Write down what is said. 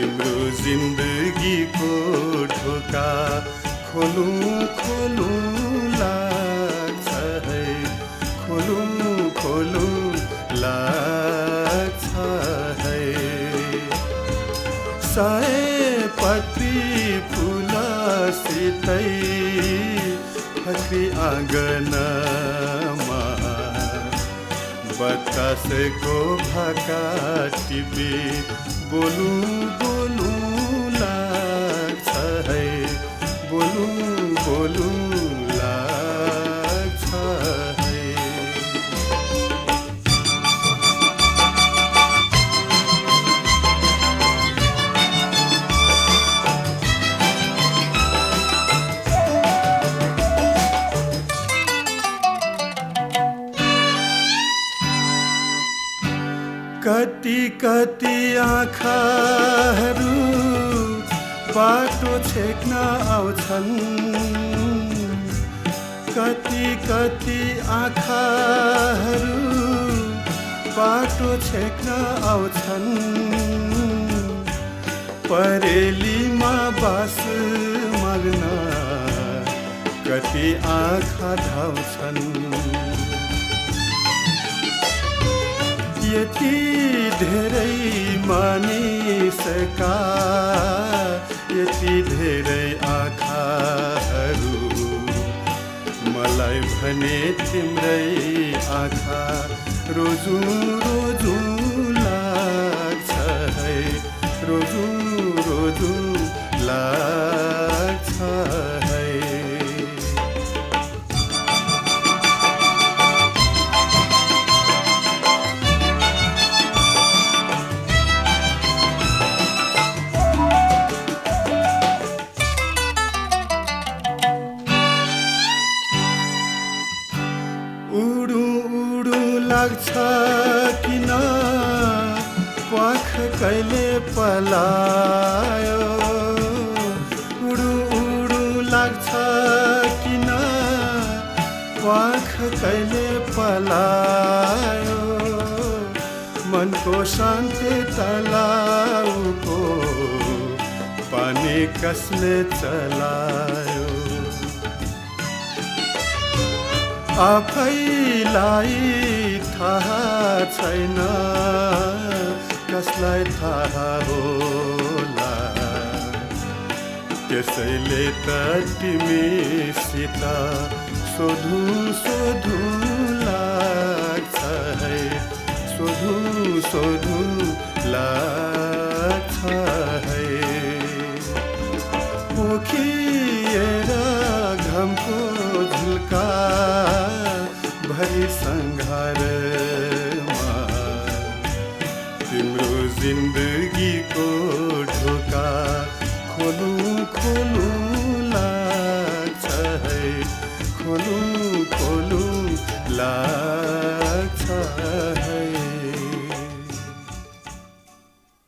तिम्रो जिन्दगीको ढोका खोलौँ खोलौँ लाग्छ है, खोलौँ खोलौँ लाग्छ है। सयपत्री फुलसितै फक्री आँगनमा बतासेको भाका टिपी बोलौँ बोलौँ लाग्छ है, बोलौँ बोलौँ लाग्छ है। कति कति आँखाहरू बाटो छेक्न आउँछन्, कति कति आँखाहरू बाटो छेक्न आउँछन्। परेलीमा बास माग्न कति आँखा धाउँछन्। यति धेरै मानिसका यति धेरै आँखाहरू मलाई भने तिम्रै आँखा रोजु रोजु लाग्छ है, रोजु रोजु लाग्छ है। लाग्छ किन प्वाख कहिले पलायो, उडु उडु लाग्छ किन प्वाख कहिले पलायो। मनको शान्ति तलाउको पानी कसले चलायो। आफैलाई थाहा छैन कसलाई थाहा होला, त्यसैले त तिमीसित सोधौँ सोधौँ लाग्छ है, सोधौँ सोधौँ लाग्छ।